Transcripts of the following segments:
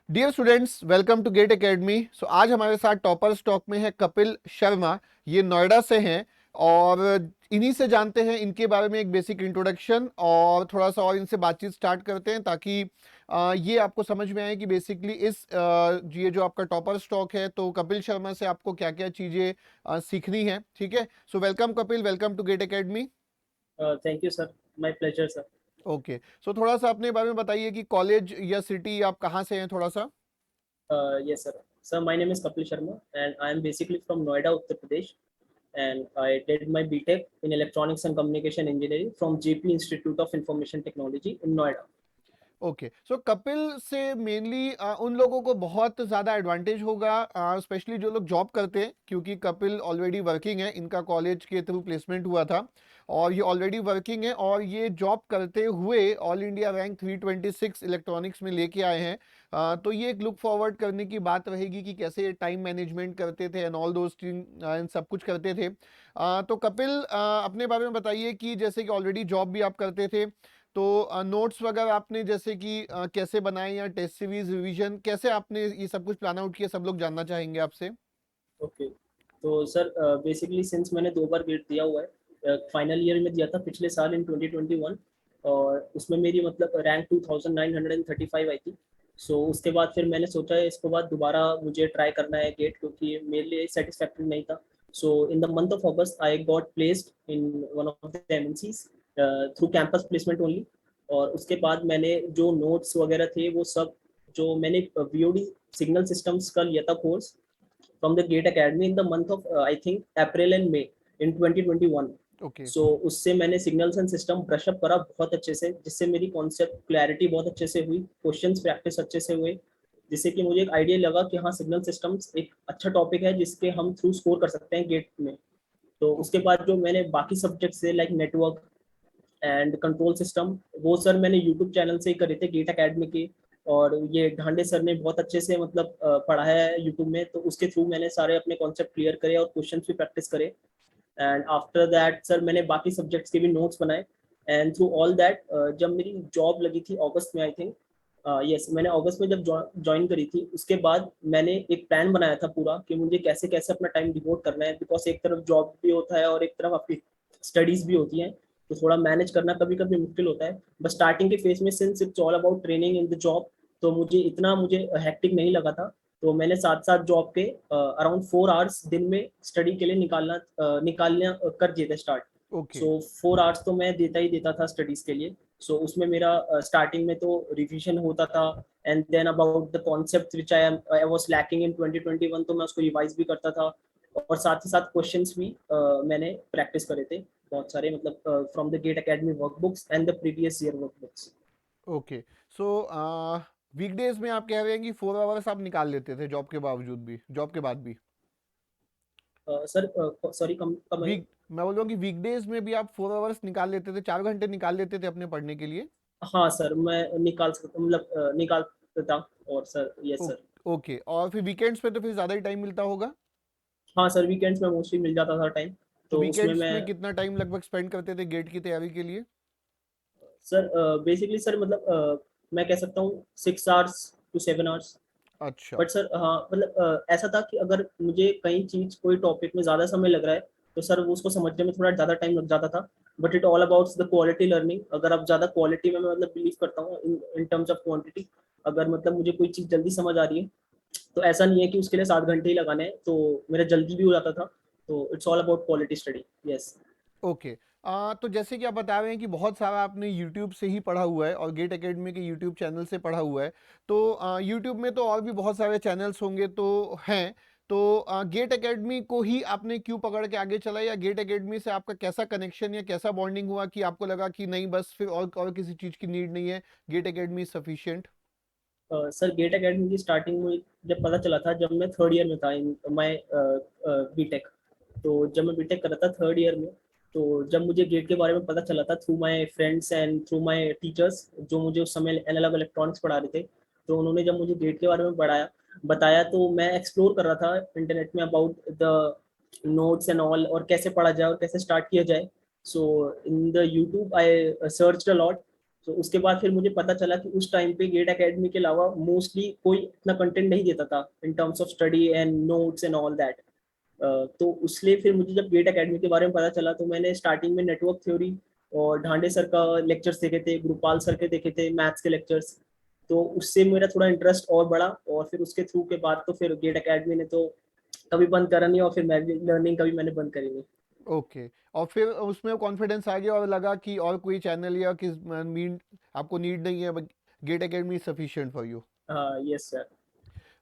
Dear students, welcome to GATE academy. So आज हमारे साथ टॉपर स्टॉक में है कपिल शर्मा। ये नोएडा से हैं और इन्हीं से जानते हैं इनके बारे में एक बेसिक इंट्रोडक्शन और थोड़ा सा और इनसे बातचीत स्टार्ट करते हैं ताकि ये आपको समझ में आए कि बेसिकली ये जो आपका टॉपर स्टॉक है तो कपिल शर्मा से आपको क्या क्या चीज़ें सीखनी है। ठीक है, so welcome Kapil, welcome to GATE academy. Thank you sir. My pleasure sir. Okay, so थोड़ा सा अपने बारे में बताइए कि कॉलेज या सिटी आप कहाँ से हैं थोड़ा सा। Yes sir. Sir, my name is Kapil Sharma and I am basically from Noida, Uttar Pradesh, and I did my BTech in Electronics and Communication Engineering from JP Institute of Information Technology in Noida. Okay, so Kapil से mainly उन लोगों को बहुत ज़्यादा advantage होगा, specially जो लोग job करते हैं, क्योंकि कपिल ऑलरेडी वर्किंग है। इनका कॉलेज के थ्रू प्लेसमेंट हुआ था और ये ऑलरेडी वर्किंग है और ये जॉब करते हुए ऑल इंडिया रैंक 326 इलेक्ट्रॉनिक्स में लेके आए हैं। तो ये एक लुक फॉरवर्ड करने की बात रहेगी कि कैसे टाइम मैनेजमेंट करते थे एंड ऑल दोज थिंग सब कुछ करते थे। तो कपिल, अपने बारे में बताइए कि जैसे कि ऑलरेडी जॉब भी आप करते थे, तो नोट्स वगैरह आपने जैसे कि कैसे बनाए या टेस्ट सीरीज रिवीजन कैसे आपने ये सब कुछ प्लान आउट किया, सब लोग जानना चाहेंगे आपसे। ओके, तो सर बेसिकली सिंस मैंने 2 बार गेट दिया हुआ है, फाइनल ईयर में दिया था पिछले साल इन 2021, और उसमें मेरी मतलब रैंक 2935 आई थी। सो उसके बाद फिर मैंने सोचा है इसके बाद दोबारा मुझे ट्राई करना है गेट, क्योंकि मेरे लिए सेटिस्फैक्ट्री नहीं था। So in the month of August I got placed in one of the MNCs through campus placement only. और उसके बाद मैंने जो नोट्स वगैरह थे वो सब, जो मैंने वीओडी सिग्नल सिस्टम्स का लिया था course from the Gate Academy in the month of I think April and May in 2021. Okay. सो उससे मैंने सिग्नल्स एंड सिस्टम ब्रशअप करा बहुत अच्छे से, जिससे मेरी कॉन्सेप्ट क्लैरिटी बहुत अच्छे से हुई, क्वेश्चंस प्रैक्टिस अच्छे से हुए, जिससे कि मुझे एक आइडिया लगा कि हाँ सिग्नल सिस्टम्स एक अच्छा टॉपिक है जिसके हम थ्रू स्कोर कर सकते हैं गेट में। तो उसके बाद जो मैंने बाकी सब्जेक्ट्स से like network and control system, वो सर मैंने यूट्यूब चैनल से ही करे थे गेट अकेडमी के। और ये ढांडे सर ने बहुत अच्छे से मतलब पढ़ाया है यूट्यूब में, तो उसके थ्रू मैंने सारे अपने कॉन्सेप्ट क्लियर करे और क्वेश्चन भी प्रैक्टिस करे। एंड आफ्टर दैट सर मैंने बाकी सब्जेक्ट्स के भी नोट्स बनाए। एंड थ्रू ऑल दैट जब मेरी जॉब लगी थी अगस्त में आई थिंक, यस मैंने अगस्त में जब ज्वाइन करी थी, उसके बाद मैंने एक प्लान बनाया था पूरा कि मुझे कैसे कैसे अपना टाइम डिवोट करना है, बिकॉज एक तरफ जॉब भी होता है और एक तरफ आपकी स्टडीज भी होती हैं। तो थोड़ा मैनेज करना कभी कभी मुश्किल होता है, बस स्टार्टिंग के फेज में since it's all about training in the job, तो मुझे हेक्टिक नहीं लगा था। तो मैंने साथ साथ जॉब के अराउंड 4 आवर्स दिन में स्टडी के लिए निकालना कर दिए थे स्टार्ट। ओके। सो 4 आवर्स तो मैं देता ही देता था स्टडीज के लिए। सो उसमें मेरा स्टार्टिंग में तो रिवीजन होता था, and then about the concept which I was lacking in 2021, तो मैं उसको रिवाइज भी करता था। और साथ ही साथ क्वेश्चंस भी मैंने प्रैक्टिस करे थे बहुत सारे, मतलब from the GATE academy workbooks and the previous year workbooks. Okay, so weekdays में आप कह रहे हैं कि 4 आवर्स आप निकाल लेते थे जॉब के बावजूद भी, जॉब के बाद भी। सर सॉरी, कम कम आइए। मैं बोल रहा हूँ कि वीकडेज में भी आप 4 आवर्स निकाल लेते थे, 4 घंटे निकाल लेते थे अपने पढ़ने के लिए। हाँ सर, मैं निकाल सकता, मतलब निकाल सकता। और सर यस ओ, सर। ओके, और फिर वीकेंड्स पे तो फिर ज़्यादा ही टाइम मिलता होगा। हाँ सर, वीकेंड्स में मोस्टली मिल जाता था टाइम, तो तो उसमें वीकेंड्स मैं। में कितना टाइम लगभग स्पेंड करते थे गेट की तैयारी के लिए। सर बेसिकली सर मतलब मैं कह सकता हूँ 6 आवर्स to 7 आवर्स। अच्छा। बट सर हाँ मतलब ऐसा था कि अगर मुझे कहीं चीज कोई टॉपिक में ज़्यादा समय लग रहा है, तो सर वो उसको समझने में थोड़ा ज़्यादा टाइम लग जाता था। But it all about the quality learning, अगर आप ज़्यादा क्वालिटी में, मैं मतलब बिलीव करता हूँ इन टर्म्स ऑफ क्वांटिटी। अगर मतलब मुझे कोई चीज़ जल्दी समझ आ रही है, तो ऐसा नहीं है कि उसके लिए 7 घंटे ही लगाने हैं, तो मेरा जल्दी भी हो जाता था। तो it's all about quality study. Yes. Okay, तो जैसे कि आप बता रहे हैं कि बहुत सारा आपने यूट्यूब से ही पढ़ा हुआ है और गेट एकेडमी के यूट्यूब चैनल से पढ़ा हुआ है। तो यूट्यूब में तो और भी बहुत सारे चैनल्स होंगे तो हैं। तो गेट एकेडमी को ही आपने क्यों पकड़ के आगे चला, या गेट एकेडमी से आपका कैसा कनेक्शन या कैसा बॉन्डिंग हुआ कि आपको लगा कि नहीं बस फिर और किसी चीज़ की नीड नहीं है, GATE academy sufficient. Sir GATE academy की स्टार्टिंग में जब पता चला था, जब मैं थर्ड ईयर में था इन माई बीटेक। तो जब मैं बीटेक कर रहा था थर्ड ईयर में, तो जब मुझे गेट के बारे में पता चला था through my friends and through my teachers, जो मुझे उस समय एनालॉग इलेक्ट्रॉनिक्स पढ़ा रहे थे, तो उन्होंने जब मुझे गेट के बारे में बताया, तो मैं एक्सप्लोर कर रहा था इंटरनेट में about the notes and all, और कैसे पढ़ा जाए और कैसे स्टार्ट किया जाए। So in the YouTube I search a lot, तो उसके बाद फिर मुझे पता चला कि उस टाइम पे गेट एकेडमी के अलावा मोस्टली कोई इतना कंटेंट नहीं देता था in terms of study and notes and all that. तो उसलिए फिर मुझे जब गेट एकेडमी के बारे में पता चला तो मैंने स्टार्टिंग में नेटवर्क थ्योरी और ढांडे सर का लेक्चर्स देखे थे, गुरुपाल सर के देखे थे मैथ्स के लेक्चर्स। तो उससे मेरा थोड़ा इंटरेस्ट और बढ़ा, और फिर उसके थ्रू के बाद तो फिर गेट एकेडमी ने तो कभी बंद करा नहीं, और फिर मैं भी लर्निंग कभी मैंने बंद करी नहीं। ओके, और फिर उसमें कॉन्फिडेंस आ गया और लगा कि और कोई चैनल या किस मीन आपको नीड नहीं है, GATE academy sufficient for you. हाँ यस सर।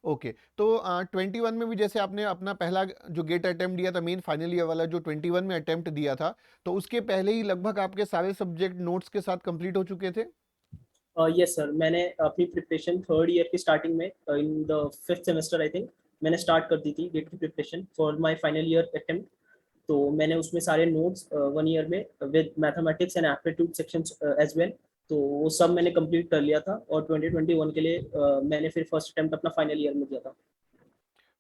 ओके, तो 21 में भी जैसे आपने अपना पहला जो गेट अटेम्प्ट दिया था, मेन फाइनल ईयर वाला जो 21 में अटेम्प्ट दिया था, तो उसके पहले ही लगभग आपके सारे सब्जेक्ट नोट्स के साथ कंप्लीट हो चुके थे? यस सर, मैंने अपनी प्रिपरेशन थर्ड ईयर की स्टार्टिंग में in the fifth semester I think मैंने स्टार्ट कर दी थी गेट की preparation for my final year attempt. तो मैंने उसमें सारे नोट्स 1 ईयर में with mathematics and aptitude sections as well, तो वो सब मैंने कंप्लीट कर लिया था। और 2021 के लिए मैंने फिर फर्स्ट अटेम्प्ट अपना फाइनल ईयर में दिया था।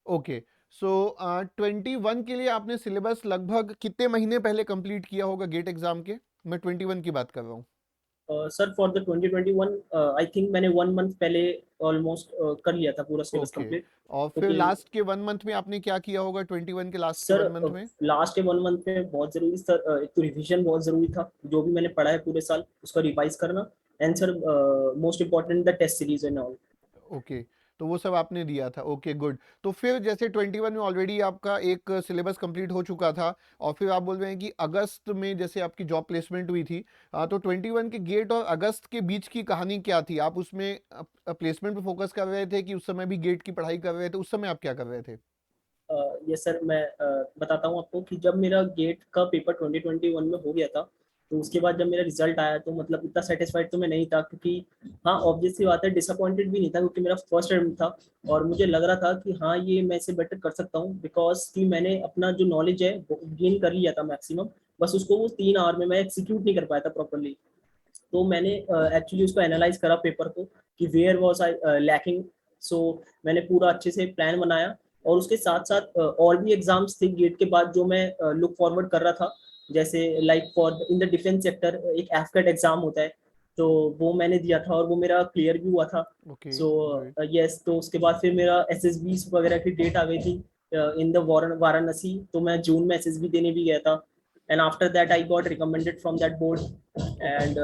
ओके, सो 21 के लिए आपने सिलेबस लगभग कितने महीने पहले कंप्लीट किया होगा गेट एग्जाम के? मैं 21 की बात कर रहा हूँ। Sir for the 2021 I think मैंने 1 मंथ पहले ऑलमोस्ट कर लिया था पूरा सिलेबस ओके, कंप्लीट। और फिर क्योंकि लास्ट के 1 मंथ में आपने क्या किया होगा, 21 के लास्ट के सर 1 मंथ में? लास्ट के 1 मंथ में बहुत जरूरी सर, एक तो रिवीजन बहुत जरूरी था, जो भी मैंने पढ़ा है पूरे साल उसका रिवाइज करना। And sir most important the test series and all. Okay, तो वो सब आपने दिया था। Okay, good. तो फिर जैसे 21 में ऑलरेडी आपका एक सिलेबस कंप्लीट हो चुका था, और फिर आप बोल रहे हैं कि अगस्त में जैसे आपकी जॉब प्लेसमेंट हुई थी, तो 21 के गेट और अगस्त के बीच की कहानी क्या थी? आप उसमें प्लेसमेंट पे फोकस कर रहे थे कि उस समय भी गेट की पढ़ाई कर रहे थे? उस समय आप क्या कर रहे थे? ये सर मैं बताता हूँ आपको कि जब मेरा गेट का पेपर 2021 में हो गया था, तो उसके बाद जब मेरा रिजल्ट आया तो मतलब इतना सेटिस्फाइड तो मैं नहीं था, क्योंकि हाँ ऑब्वियस सी बात है डिसअपॉइंटेड भी नहीं था, क्योंकि मेरा फर्स्ट अटेम्प्ट था। और मुझे लग रहा था कि हाँ ये मैं इसे बेटर कर सकता हूँ, बिकॉज कि मैंने अपना जो नॉलेज है वो गेन कर लिया था मैक्सिमम। बस उसको वो 3 आवर में मैं एक्सिक्यूट नहीं कर पाया था प्रॉपरली। तो मैंने एक्चुअली उसको एनालाइज करा पेपर को कि वेयर वॉज आई लैकिंग। सो मैंने पूरा अच्छे से प्लान बनाया, और उसके साथ साथ और भी एग्जाम्स थे गेट के बाद जो मैं लुक फॉरवर्ड कर रहा था। जैसे like for in the defence sector एक एफकेट एग्जाम होता है, तो वो मैंने दिया था और वो मेरा क्लियर भी हुआ था। Okay, so good. यस, तो उसके बाद फिर मेरा एसएसबी वगैरह की डेट आ गई थी इन द वाराणसी, तो मैं जून में एसएसबी देने भी गया था। And after that I got recommended from that board. Okay, and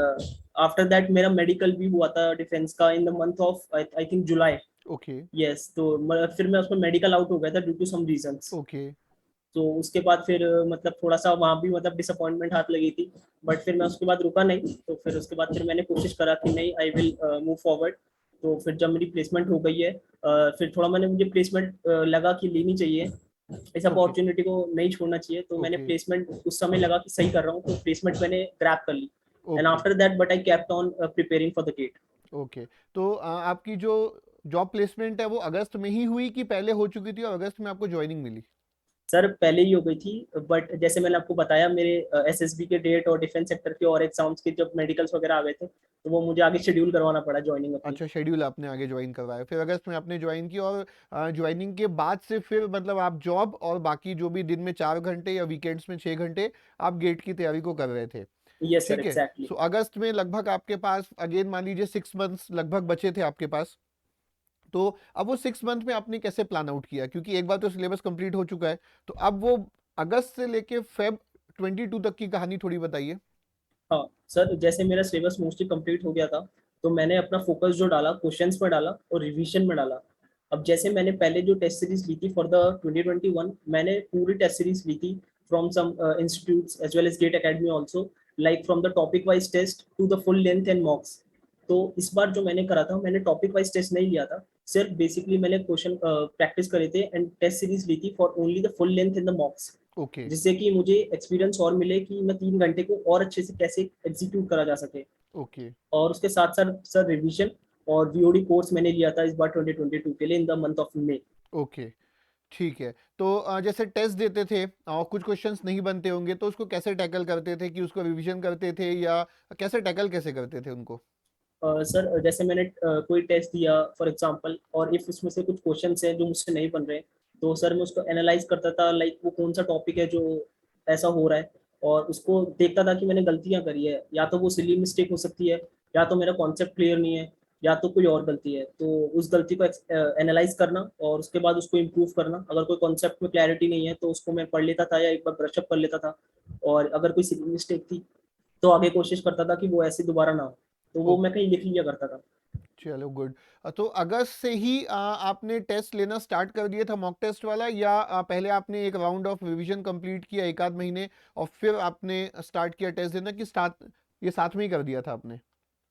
after that मेरा मेडिकल भी हुआ था डिफेंस का in the month of I think July. Okay, yes, तो फिर मैं उसमें मेडिकल आउट हो गया था due to some reasons. Okay, तो उसके बाद फिर मतलब थोड़ा सा वहाँ भी मतलब डिसअपॉइंटमेंट हाथ लगी थी, बट फिर मैं उसके बाद रुका नहीं। तो फिर उसके बाद फिर मैंने कोशिश करा कि नहीं आई विल मूव फॉरवर्ड। तो फिर जब मेरी प्लेसमेंट हो गई है, फिर थोड़ा मैंने मुझे प्लेसमेंट लगा कि लेनी चाहिए, इस ओके, अपॉर्चुनिटी को नहीं छोड़ना चाहिए। तो मैंने ओके, प्लेसमेंट उस समय लगा कि सही कर रहा हूँ, तो प्लेसमेंट मैंने ग्रैब कर ली। And okay, after that but I kept on preparing for the GATE. Okay. तो आपकी जो जॉब प्लेसमेंट है वो अगस्त में ही हुई कि पहले हो चुकी थी और अगस्त में आपको ज्वाइनिंग मिली? सर पहले ही हो गई थी, बट जैसे मैंने आपको बताया मेरे एसएसबी के डेट और डिफेंस सेक्टर के और एग्जाम्स के जब मेडिकल्स वगैरह आ गए थे, तो वो मुझे आगे शेड्यूल करवाना पड़ा ज्वाइनिंग अपनी। अच्छा, शेड्यूल आपने आगे ज्वाइन करवाया, फिर अगस्त में आपने ज्वाइन किया, और ज्वाइनिंग के बाद से फिर मतलब आप जॉब और बाकी जो भी दिन में 4 घंटे या वीकेंड्स में 6 घंटे आप गेट की तैयारी को कर रहे थे? यस सर ठीक है। एग्जैक्टली। सो अगस्त में लगभग आपके पास अगेन मान लीजिए 6 मंथ्स लगभग बचे थे आपके पास। तो अब वो 6 मंथ में आपने कैसे प्लान आउट किया, क्योंकि एक बार तो सिलेबस कंप्लीट हो चुका है, तो अब वो अगस्त से लेके फेब 22 तक की कहानी थोड़ी बताइए। हाँ सर, जैसे मेरा सिलेबस मोस्टली कंप्लीट हो गया था, तो मैंने अपना फोकस जो डाला क्वेश्चंस पर डाला और रिवीजन में डाला। अब जैसे मैंने पहले जो टेस्ट सीरीज ली थी फॉर द 2021, मैंने पूरी टेस्ट सीरीज ली थी from some institutes as well as GATE academy also, like from the topic wise test to the full length and mocks. तो इस बार जो मैंने करा था, मैंने टॉपिक वाइज टेस्ट नहीं लिया था, सिर्फ बेसिकली मैंने क्वेश्चन प्रैक्टिस करे थे एंड टेस्ट सीरीज ली थी for only the full length and the मॉक्स, okay, जिससे कि मुझे एक्सपीरियंस और मिले कि मैं 3 घंटे को और अच्छे से कैसे एग्जीक्यूट करा जा सके। ओके, और उसके साथ साथ सर रिवीजन और वीओडी कोर्स मैंने लिया था इस बार 2022 के लिए इन the month of May. Okay, ठीक है। तो जैसे टेस्ट देते थे और कुछ क्वेश्चंस नहीं बनते होंगे, तो उसको कैसे टैकल करते थे, कि उसको रिवीजन करते थे या कैसे टैकल कैसे करते थे उनको? सर जैसे मैंने कोई टेस्ट दिया फॉर एग्जांपल, और इफ उसमें से कुछ क्वेश्चन है जो मुझसे नहीं बन रहे, तो सर मैं उसको एनालाइज करता था, लाइक वो कौन सा टॉपिक है जो ऐसा हो रहा है, और उसको देखता था कि मैंने गलतियां करी है, या तो वो सिली मिस्टेक हो सकती है, या तो मेरा कॉन्सेप्ट क्लियर नहीं है या तो कोई और गलती है, तो उस गलती को एनालाइज करना और उसके बाद उसको इम्प्रूव करना। अगर कोई कॉन्सेप्ट में क्लैरिटी नहीं है तो उसको मैं पढ़ लेता था या एक बार ब्रशअप कर लेता था, और अगर कोई सिली मिस्टेक थी तो आगे कोशिश करता था कि वो ऐसे दोबारा ना हो, तो वो मैं कहीं लिख लिया करता था। चलो गुड। तो अगस्त से ही आपने टेस्ट लेना स्टार्ट कर दिया था मॉक टेस्ट वाला, या पहले आपने एक राउंड ऑफ रिवीजन कंप्लीट किया एक आध महीने और फिर आपने स्टार्ट किया टेस्ट देना, कि स्टार्ट ये साथ में ही कर दिया था आपने?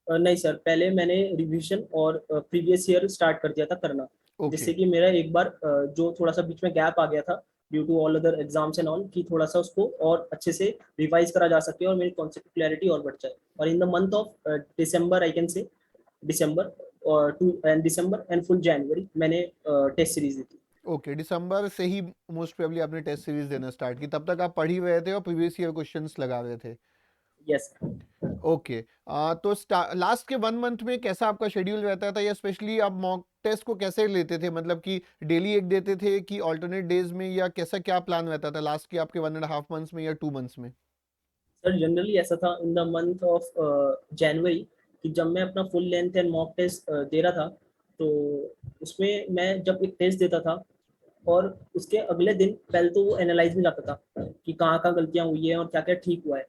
नहीं सर, पहले मैंने रिवीजन और प्रीवियस ईयर स्टार्ट कर दिया था करना, ओके। जिससे कि मेरा एक बार जो थोड़ा सा बीच में गैप आ गया था due to all other exams and all, कि थोड़ा सा उसको और अच्छे से रिवाइज करा जा सके और मेरी कॉन्सेप्ट क्लैरिटी और बढ़ जाए। और in the month of December, I can say December और to end December and full January मैंने टेस्ट सीरीज दी थी। ओके, दिसंबर से ही मोस्ट प्रोबेबली आपने टेस्ट सीरीज देना स्टार्ट की, तब तक आप पढ़ ही रहे थे और प्रीवियस ईयर क्वेश्चंस लगा रहे थे। यस। ओके। तो लास्ट के 1 मंथ में कैसा आपका शेड्यूल रहता था, या स्पेशली आप मॉक टेस्ट को कैसे लेते थे, मतलब कि डेली एक देते थे कि ऑल्टरनेट डेज में, या कैसा क्या प्लान रहता था लास्ट के आपके 1.5 मंथ्स में या 2 मंथ्स में? सर जनरली ऐसा था in the month of January, कि जब मैं अपना full length and mock test दे रहा था, तो उसमें मैं जब एक टेस्ट देता था और उसके अगले दिन पहले तो वो एनालाइज में जाता था कि कहाँ कहाँ गलतियाँ हुई है और क्या क्या ठीक हुआ है।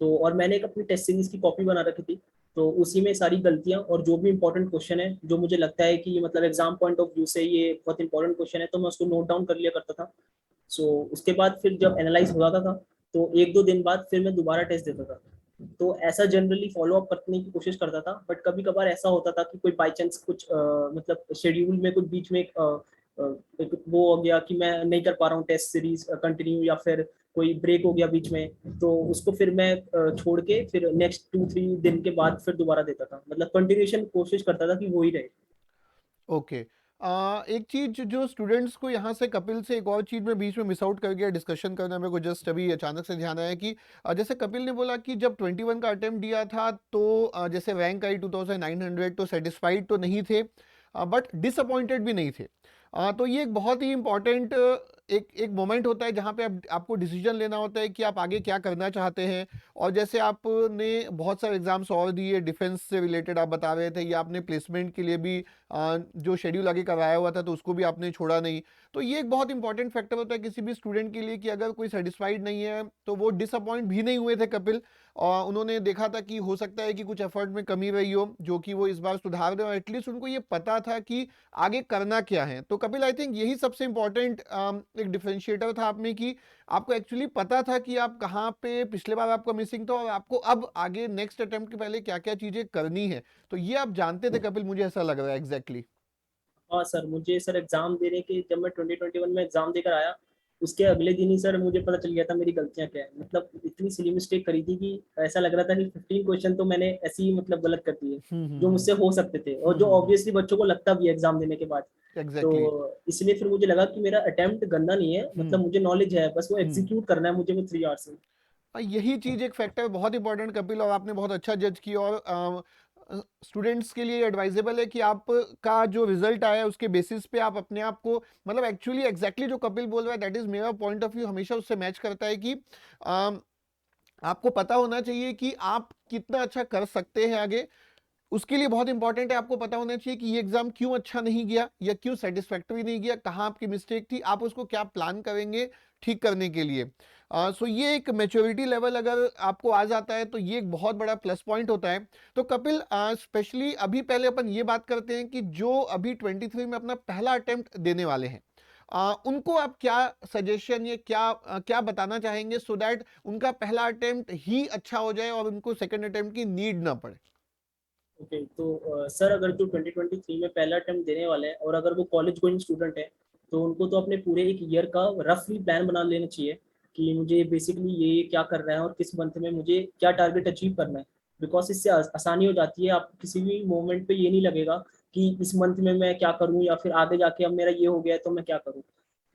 तो और मैंने एक अपनी टेस्ट सीरीज की कॉपी बना रखी थी, तो उसी में सारी गलतियाँ और जो भी इंपॉर्टेंट क्वेश्चन है जो मुझे लगता है कि मतलब एग्जाम पॉइंट ऑफ व्यू से ये बहुत इंपॉर्टेंट क्वेश्चन है, तो मैं उसको नोट डाउन कर लिया करता था। सो उसके बाद फिर जब एनालाइज हो जाता था तो एक दो दिन बाद फिर मैं दोबारा टेस्ट देता था। तो ऐसा जनरली फॉलो अप करने की कोशिश करता था, बट कभी कभार ऐसा होता था कि कोई बाई चांस कुछ मतलब शेड्यूल में कुछ बीच में एक वो हो गया कि मैं नहीं कर पा रहा हूँ टेस्ट सीरीज कंटिन्यू, या फिर कोई ब्रेक हो गया बीच में, तो उसको फिर मैं छोड़ के फिर नेक्स्ट 2-3 दिन के बाद फिर दोबारा देता था। मतलब कंटिन्यूशन कोशिश करता था कि वो ही रहे। ओके। एक चीज जो स्टूडेंट्स को यहाँ से, कपिल से एक और चीज में बीच में मिस आउट कर गया डिस्कशन करना, मेरे को जस्ट अभी अचानक से ध्यान आया कि जैसे कपिल ने बोला कि जब 21 का अटेम्प्ट दिया था तो जैसे रैंक आई 2900, तो सेटिस्फाइड तो नहीं थे बट डिसअपॉइंटेड भी नहीं थे। तो ये एक बहुत ही इंपॉर्टेंट एक एक मोमेंट होता है जहाँ पे आपको डिसीजन लेना होता है कि आप आगे क्या करना चाहते हैं। और जैसे आपने बहुत सारे एग्जाम्स और दिए, डिफेंस से रिलेटेड आप बता रहे थे, या आपने प्लेसमेंट के लिए भी जो शेड्यूल आगे करवाया हुआ था तो उसको भी आपने छोड़ा नहीं। तो ये एक बहुत इंपॉर्टेंट फैक्टर होता है किसी भी स्टूडेंट के लिए, कि अगर कोई सेटिस्फाइड नहीं है तो वो डिसअपॉइंट भी नहीं हुए थे कपिल। और उन्होंने देखा था कि हो सकता है कि कुछ एफर्ट में कमी रही हो, जो कि वो इस बार सुधार दें, और एटलीस्ट उनको ये पता था कि आगे करना क्या है। तो कपिल, आई थिंक यही सबसे इंपॉर्टेंट एक डिफरेंशिएटर था आप में, कि आपको एक्चुअली पता था कि आप कहाँ पे पिछले बार आपका मिसिंग था और आपको अब आगे नेक्स्ट अटेम्प्ट के पहले क्या क्या चीजें करनी है। तो ये आप जानते थे कपिल, मुझे ऐसा लग रहा है एग्जैक्टली। हाँ सर, मुझे सर एग्जाम देने के, जब मैं 2021 में एग्जाम देकर आया उसके अगले दिन ही सर मुझे पता चल गया था मेरी गलतियां क्या है। मतलब इतनी सिली मिस्टेक करी थी कि ऐसा लग रहा था कि 15 क्वेश्चन तो मैंने ऐसे ही मतलब गलत कर दिए जो मुझसे हो सकते थे, और जो ऑब्वियसली बच्चों को लगता भी है एग्जाम देने के बाद। तो एग्जैक्टली। इसलिए फिर मुझे लगा कि मेरा अटेम्प्ट गंदा नहीं है, मतलब मुझे नॉलेज है, बस वो हम्म। एग्जीक्यूट करना है मुझे वो 3 आवर्स में। यही चीज एक फैक्टर बहुत इंपॉर्टेंट कपिल, और आपने बहुत अच्छा जज किया। और स्टूडेंट्स के लिए एडवाइजेबल है कि आपका जो रिजल्ट आया है उसके बेसिस पे आप अपने आप को, मतलब एक्चुअली एग्जैक्टली जो कपिल बोल रहा है दैट इज मेरा पॉइंट ऑफ व्यू, हमेशा उससे मैच करता है कि अम, आपको पता होना चाहिए कि आप कितना अच्छा कर सकते हैं आगे। उसके लिए बहुत इंपॉर्टेंट है, आपको पता होना चाहिए कि ये एग्जाम क्यों अच्छा नहीं गया या क्यों सेटिस्फैक्टरी नहीं गया, कहाँ आपकी मिस्टेक थी, आप उसको क्या प्लान करेंगे ठीक करने के लिए। सो ये एक मैच्योरिटी लेवल अगर आपको आ जाता है तो ये एक बहुत बड़ा प्लस पॉइंट होता है। तो कपिल, स्पेशली अभी पहले अपन ये बात करते हैं कि जो अभी 23 में अपना पहला अटेम्प्ट देने वाले हैं, उनको आप क्या सजेशन या क्या बताना चाहेंगे, सो दैट उनका पहला अटेम्प्ट ही अच्छा हो जाए और उनको सेकंड अटेम्प्ट की नीड ना पड़े? ओके, तो सर अगर जो 2023 में पहला अटेम्प्ट देने वाले हैं और अगर वो कॉलेज गोइंग स्टूडेंट है, तो उनको तो अपने पूरे एक ईयर का रफली प्लान बना लेना चाहिए कि मुझे बेसिकली ये क्या कर रहा है और किस मंथ में मुझे क्या टारगेट अचीव करना है। बिकॉज इससे आसानी हो जाती है, आपको किसी भी मोमेंट पे ये नहीं लगेगा कि इस मंथ में मैं क्या करूँ या फिर आगे जाके अब मेरा ये हो गया है तो मैं क्या करूँ।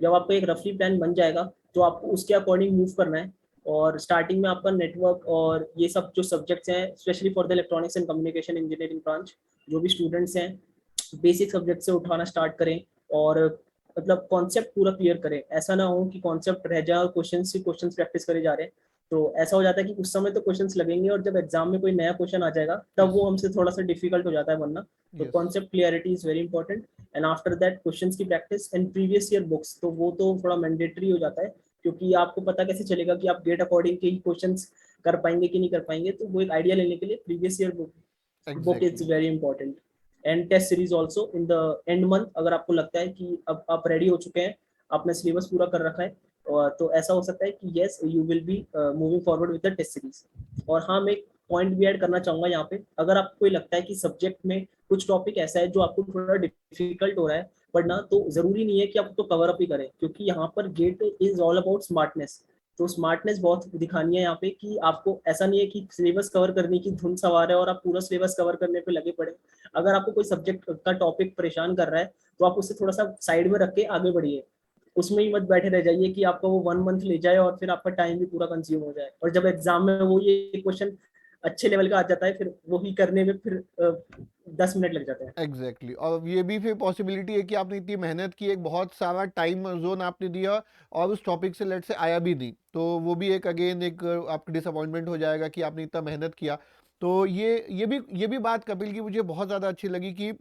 जब आपका एक रफली प्लान बन जाएगा तो आपको उसके अकॉर्डिंग मूव करना है। और स्टार्टिंग में आपका नेटवर्क और ये सब जो सब्जेक्ट्स हैं, specially for the electronics and communication engineering branch, जो भी स्टूडेंट्स हैं बेसिक सब्जेक्ट से उठाना स्टार्ट करें। और मतलब कॉन्सेप्ट पूरा क्लियर करें, ऐसा ना हो कि कॉन्सेप्ट रह जाए और क्वेश्चन से क्वेश्चन प्रैक्टिस करे जा रहे हैं। तो ऐसा हो जाता है कि उस समय तो क्वेश्चंस लगेंगे और जब एग्जाम में कोई नया क्वेश्चन आ जाएगा तब यस, वो हमसे थोड़ा सा डिफिकल्ट हो जाता है बनना। तो yes, concept clarity is very important. And after that questions की practice and previous year books, तो वो तो थोड़ा मैंडेटरी हो जाता है, क्योंकि आपको पता कैसे चलेगा कि आप गेट अकॉर्डिंग के ही क्वेश्चंस कर पाएंगे कि नहीं कर पाएंगे। तो वो एक आइडिया लेने के लिए previous year book is exactly, very important. And test series also in the end month, अगर आपको लगता है कि अब आप रेडी हो चुके हैं, आपने सिलेबस पूरा कर रखा है, और तो ऐसा हो सकता है कि yes you will be moving forward with the test series. और हाँ, मैं एक पॉइंट भी ऐड करना चाहूंगा यहाँ पे, अगर आपको कोई लगता है कि सब्जेक्ट में कुछ टॉपिक ऐसा है जो आपको थोड़ा डिफिकल्ट हो रहा है पढ़ना, तो जरूरी नहीं है कि आप तो कवर अप ही करें, क्योंकि यहाँ पर GATE is all about smartness. तो स्मार्टनेस बहुत दिखानी है यहाँ पे, कि आपको ऐसा नहीं है कि सिलेबस कवर करने की धुन सवार है और आप पूरा सिलेबस कवर करने पे लगे पड़े। अगर आपको कोई सब्जेक्ट का टॉपिक परेशान कर रहा है, तो आप उसे थोड़ा सा साइड में रख के आगे बढ़िए। उसमें ही मत बैठे रह जाइए कि आपका वो 1 मंथ ले जाए और फिर आपका टाइम भी पूरा कंज्यूम हो जाए, और जब एग्जाम में वो ये क्वेश्चन अच्छे लेवल का आ जाता है, फिर वो ही करने में फिर 10 मिनट लग जाते हैं। एग्जैक्टली, और ये भी फिर पॉसिबिलिटी है कि आपने इतनी मेहनत की, एक बहुत सारा टाइम जोन आपने दिया और उस टॉपिक से लेट से आया भी नहीं, तो वो भी एक अगेन एक आपकी डिसअपॉइंटमेंट हो जाएगा कि आपने इतना मेहनत किया। तो ये भी बात कपिल की मुझे बहुत ज़्यादा अच्छी लगी कि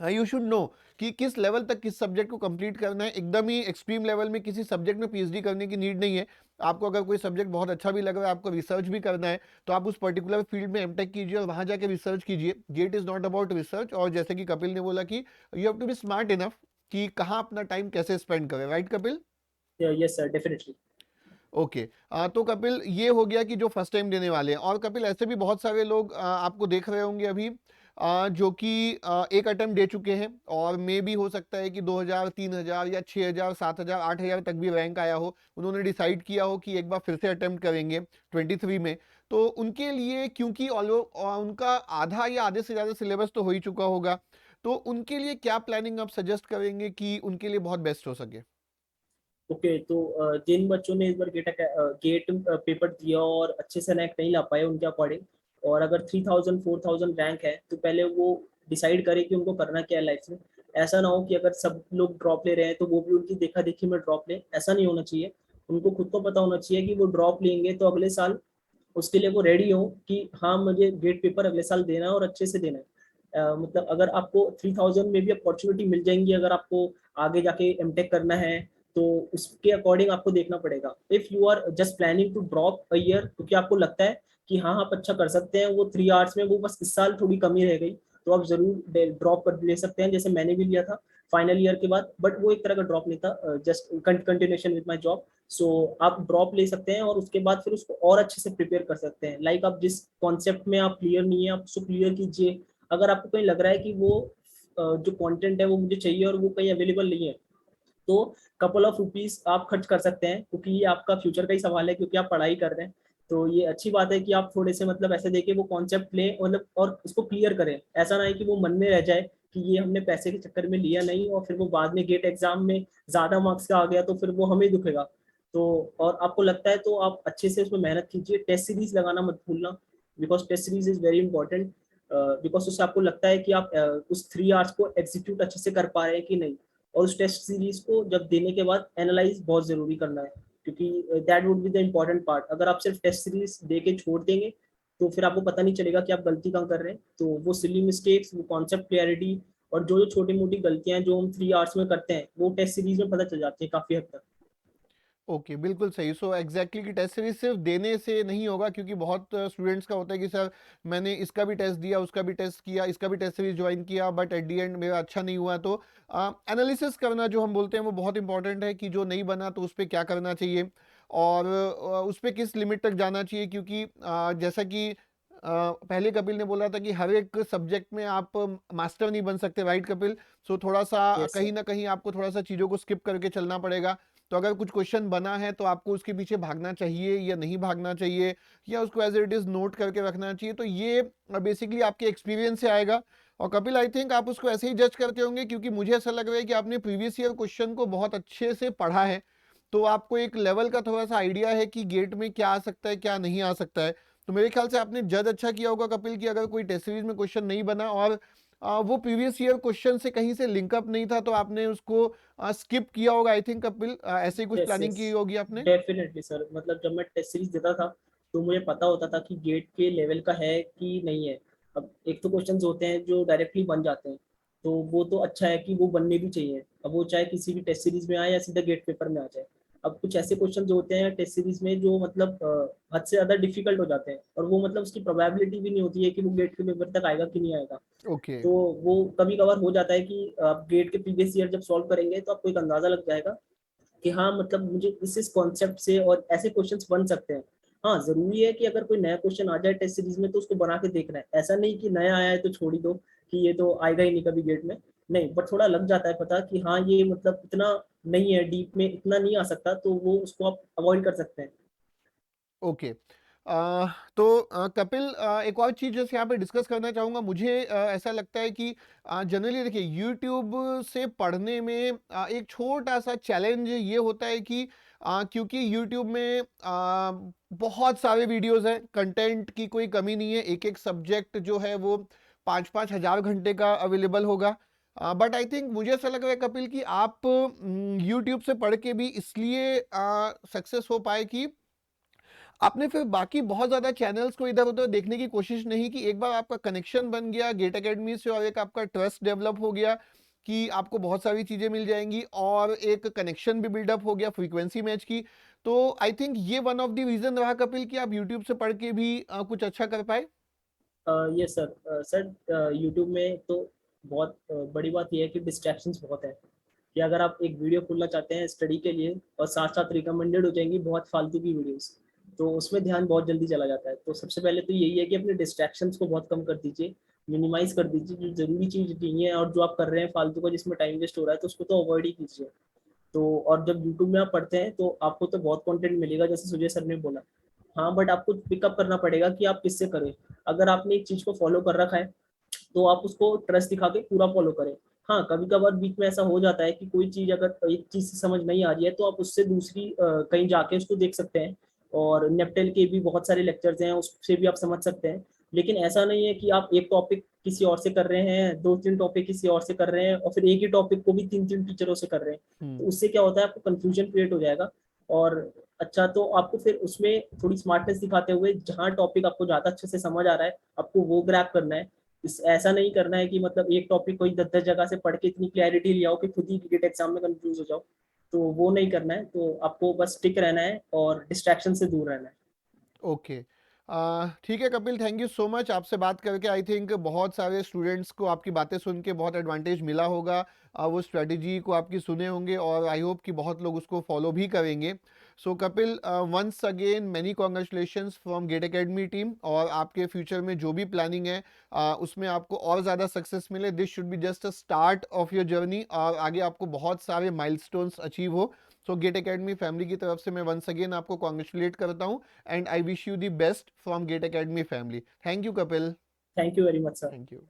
यू शुड नो कि किस लेवल तक किस सब्जेक्ट को कंप्लीट करना है। एकदम ही एक्सट्रीम लेवल में किसी सब्जेक्ट में पीएचडी करने की नीड नहीं है। आपको अगर कोई सब्जेक्ट बहुत अच्छा भी लग रहा है, आपको रिसर्च भी करना है, तो आप उस पर्टिकुलर फील्ड में एमटेक कीजिए और वहां जाके रिसर्च कीजिए। GATE is not about research, और जैसे कि कपिल ने बोला कि you have to be smart enough कि कहाँ अपना टाइम कैसे स्पेंड करें, right Kapil? Yes sir, definitely. Okay, तो कपिल ये हो गया कि जो फर्स्ट टाइम देने वाले हैं, और कपिल ऐसे भी बहुत सारे लोग आपको देख रहे होंगे अभी, जो कि एक अटेम्प्ट दे चुके हैं, और मे भी हो सकता है कि 2000 3000 या 6000 7000 8000 तक भी रैंक आया हो। उन्होंने डिसाइड किया हो कि एक बार फिर से अटेम्प्ट करेंगे 23 में। तो उनके लिए, क्योंकि उनका आधा या आधे से ज़्यादा सिलेबस तो हो ही चुका होगा, तो उनके लिए क्या प्लानिंग आप सजेस्ट करेंगे कि उनके लिए बहुत बेस्ट हो सके? ओके, तो जिन बच्चों ने इस बार गेट पेपर दिया और अच्छे से रैंक नहीं ला पाए उनके अकॉर्डिंग, और अगर 3000 4000 रैंक है, तो पहले वो डिसाइड करें कि उनको करना क्या है लाइफ में। ऐसा ना हो कि अगर सब लोग ड्रॉप ले रहे हैं तो वो भी उनकी देखा देखी में ड्रॉप ले, ऐसा नहीं होना चाहिए। उनको खुद को पता होना चाहिए कि वो ड्रॉप लेंगे तो अगले साल उसके लिए वो रेडी हो कि हाँ, मुझे गेट पेपर अगले साल देना है और अच्छे से देना है। मतलब अगर आपको 3000 में भी अपॉर्चुनिटी मिल जाएंगी, अगर आपको आगे जाके एमटेक करना है, तो उसके अकॉर्डिंग आपको देखना पड़ेगा। If you are just planning to drop a year, क्योंकि आपको लगता है कि हाँ आप अच्छा कर सकते हैं, वो 3 आवर्स में वो बस इस साल थोड़ी कमी रह गई, तो आप जरूर ड्रॉप कर ले सकते हैं, जैसे मैंने भी लिया था फाइनल ईयर के बाद। बट वो एक तरह का ड्रॉप नहीं था, just continuation with my job. So आप ड्रॉप ले सकते हैं और उसके बाद फिर उसको और अच्छे से प्रिपेयर कर सकते हैं। लाइक आप जिस कॉन्सेप्ट में आप क्लियर नहीं है, आप उसको क्लियर कीजिए। अगर आपको कहीं लग रहा है कि वो जो कंटेंट है वो मुझे चाहिए और वो कहीं अवेलेबल नहीं है, तो कपल ऑफ रुपीज आप खर्च कर सकते हैं, क्योंकि ये आपका फ्यूचर का ही सवाल है, क्योंकि आप पढ़ाई कर रहे हैं। तो ये अच्छी बात है कि आप थोड़े से मतलब ऐसे देके वो कॉन्सेप्ट लें, मतलब और उसको क्लियर करें। ऐसा ना है कि वो मन में रह जाए कि ये हमने पैसे के चक्कर में लिया नहीं, और फिर वो बाद में गेट एग्जाम में ज्यादा मार्क्स का आ गया तो फिर वो हमें दुखेगा। तो और आपको लगता है तो आप अच्छे से उसमें मेहनत कीजिए। टेस्ट सीरीज लगाना मत भूलना, because test series is very important. Because उससे आपको लगता है कि आप उस 3 आवर्स को एग्जीक्यूट अच्छे से कर पा रहे हैं कि नहीं। और उस टेस्ट सीरीज को जब देने के बाद एनालाइज बहुत जरूरी करना है, क्योंकि that would be the important part. अगर आप सिर्फ टेस्ट सीरीज दे के छोड़ देंगे, तो फिर आपको पता नहीं चलेगा कि आप गलती कहाँ कर रहे हैं। तो वो सिली मिस्टेक्स, वो कॉन्सेप्ट क्लियरिटी, और जो जो छोटी मोटी गलतियां जो हम 3 आवर्स में करते हैं, वो टेस्ट सीरीज में पता चल जाती है काफी हद तक। ओके, बिल्कुल सही। सो एग्जैक्टली कि टेस्ट सीरीज सिर्फ देने से नहीं होगा, क्योंकि बहुत स्टूडेंट्स का होता है कि सर मैंने इसका भी टेस्ट दिया, उसका भी टेस्ट किया, इसका भी टेस्ट सीरीज ज्वाइन किया, बट एट दी एंड मेरा अच्छा नहीं हुआ। तो एनालिसिस करना जो हम बोलते हैं वो बहुत इंपॉर्टेंट है, कि जो नहीं बना तो उस पर क्या करना चाहिए, और उस पर किस लिमिट तक जाना चाहिए। क्योंकि जैसा कि पहले कपिल ने बोला था कि हर एक सब्जेक्ट में आप मास्टर नहीं बन सकते, राइट कपिल? सो थोड़ा सा यस कहीं सर। ना कहीं आपको थोड़ा सा चीज़ों को स्किप करके चलना पड़ेगा। तो अगर कुछ क्वेश्चन बना है तो आपको उसके पीछे भागना चाहिए या नहीं भागना चाहिए, या उसको एज इट इज नोट करके रखना चाहिए। तो ये बेसिकली आपके एक्सपीरियंस से आएगा। और कपिल, आई थिंक आप उसको ऐसे ही जज करते होंगे, क्योंकि मुझे ऐसा लग रहा है कि आपने प्रीवियस ईयर क्वेश्चन को बहुत अच्छे से पढ़ा है। तो आपको एक लेवल का थोड़ा सा आइडिया है कि गेट में क्या आ सकता है, क्या नहीं आ सकता है। तो मेरे ख्याल से आपने जज अच्छा किया होगा कपिल, कि अगर कोई टेस्ट सीरीज में क्वेश्चन नहीं बना और वो प्रीवियस ईयर क्वेश्चन से कहीं से लिंकअप नहीं था, तो आपने उसको स्किप किया होगा आई थिंक कपिल, ऐसे ही कुछ यस प्लानिंग यस, की होगी आपने? Definitely sir. मतलब जब मैं टेस्ट सीरीज देता था तो मुझे पता होता था कि गेट के लेवल का है कि नहीं है। अब एक तो क्वेश्चंस होते हैं जो डायरेक्टली बन जाते हैं, तो वो तो अच्छा है कि वो बनने भी चाहिए, अब वो चाहे किसी भी टेस्ट सीरीज में आए या सीधा गेट पेपर में आ जाए। अब कुछ ऐसे क्वेश्चन होते हैं टेस्ट सीरीज में जो मतलब हद से ज्यादा डिफिकल्ट हो जाते हैं, और वो मतलब उसकी प्रोबेबिलिटी भी नहीं होती है कि वो गेट के पेपर तक आएगा कि नहीं आएगा। ओके। तो वो कभी कभार हो जाता है कि आप गेट के प्रीवियस ईयर जब सॉल्व करेंगे तो आपको एक अंदाजा लग जाएगा कि हाँ मतलब मुझे इस कॉन्सेप्ट से और ऐसे क्वेश्चंस बन सकते हैं। हाँ, जरूरी है कि अगर कोई नया क्वेश्चन आ जाए टेस्ट सीरीज में तो उसको बना के देखना है, ऐसा नहीं कि नया आया है तो छोड़ ही दो कि ये तो आएगा ही नहीं कभी गेट में। नहीं, बट थोड़ा लग जाता है पता कि हाँ ये मतलब इतना नहीं है, डीप में इतना नहीं आ सकता, तो वो उसको आप अवॉइड कर सकते हैं। ओके। तो कपिल, एक और चीज़ जैसे यहाँ पे डिस्कस करना चाहूँगा। मुझे ऐसा लगता है कि जनरली देखिए यूट्यूब से पढ़ने में एक छोटा सा चैलेंज ये होता है कि क्योंकि यूट्यूब में बहुत सारे वीडियोस हैं, कंटेंट की कोई कमी नहीं है, एक एक सब्जेक्ट जो है वो 5-5 हज़ार घंटे का अवेलेबल होगा। बट आई थिंक मुझे ऐसा लग रहा है कपिल कि आप यूट्यूब से पढ़ के भी इसलिए सक्सेस हो पाए कि आपने फिर बाकी बहुत ज़्यादा चैनल्स को इधर-उधर देखने की कोशिश नहीं की। एक बार आपका कनेक्शन बन गया गेट अकेडमी से और एक आपका ट्रस्ट डेवलप हो गया कि आपको बहुत सारी चीज़ें मिल जाएँगी और एक कनेक्शन भी बिल्डअप हो गया फ्रीक्वेंसी मैच की। तो आई थिंक ये वन ऑफ द रीज़न रहा कपिल कि आप यूट्यूब से पढ़ के भी कुछ अच्छा कर पाए? ये सर, सर यूट्यूब में तो बहुत बड़ी बात यह है कि डिस्ट्रैक्शंस बहुत है, कि अगर आप एक वीडियो खोलना चाहते हैं स्टडी के लिए और साथ साथ रिकमेंडेड हो जाएंगी बहुत फालतू की वीडियोस, तो उसमें ध्यान बहुत जल्दी चला जाता है। तो सबसे पहले तो यही है कि अपने डिस्ट्रैक्शंस को बहुत कम कर दीजिए, मिनिमाइज कर दीजिए, जो जरूरी चीज़ नहीं है और जो आप कर रहे हैं फालतू का जिसमें टाइम वेस्ट हो रहा है तो उसको तो अवॉइड ही कीजिए। तो और जब यूट्यूब में आप पढ़ते हैं तो आपको तो बहुत कंटेंट मिलेगा जैसे सुजय सर ने बोला। हाँ, बट आपको पिकअप करना पड़ेगा कि आप किससे करें। अगर आपने एक चीज को फॉलो कर रखा है तो आप उसको ट्रस्ट दिखा के पूरा फॉलो करें। हाँ, कभी कभार बीच में ऐसा हो जाता है कि कोई चीज अगर एक चीज से समझ नहीं आ रही है तो आप उससे दूसरी कहीं जाके उसको देख सकते हैं, और नेप्टेल के भी बहुत सारे लेक्चर्स हैं उससे भी आप समझ सकते हैं। लेकिन ऐसा नहीं है कि आप एक टॉपिक किसी और से कर रहे हैं, दो तीन टॉपिक किसी और से कर रहे हैं, और फिर एक ही टॉपिक को भी तीन तीन टीचरों से कर रहे हैं। तो हुँ। उससे क्या होता है, आपको कंफ्यूजन क्रिएट हो जाएगा। और अच्छा, तो आपको फिर उसमें थोड़ी स्मार्टनेस दिखाते हुए जहाँ टॉपिक आपको ज्यादा अच्छे से समझ आ रहा है आपको वो ग्रैब करना है। ऐसा नहीं करना है कि मतलब एक टॉपिक कोई 10-10 जगह से पढ़ के इतनी क्लैरिटी ले आओ कि खुद ही गेट एग्जाम में कंफ्यूज हो जाओ। तो वो नहीं करना है, तो आपको बस स्टिक रहना है और डिस्ट्रैक्शन से दूर रहना है। ओके। ठीक है Kapil, thank you so much. आपसे बात करके आई थिंक बहुत सारे स्टूडेंट्स को आपकी बातें सुन के बहुत एडवांटेज मिला होगा। वो स्ट्रेटजी को आपकी सुने होंगे और आई होप कि बहुत लोग उसको फॉलो भी करेंगे। So Kapil, once again many congratulations from GATE academy team, और आपके फ्यूचर में जो भी प्लानिंग है उसमें आपको और ज़्यादा सक्सेस मिले। This should be just a start of your journey और आगे आपको बहुत सारे माइलस्टोन्स अचीव हो। सो गेट एकेडमी फैमिली की तरफ से मैं वंस अगेन आपको कॉन्ग्रेचुलेट करता हूँ and I wish you the best from Gate Academy family. Thank you, Kapil. Thank you very much sir. Thank you.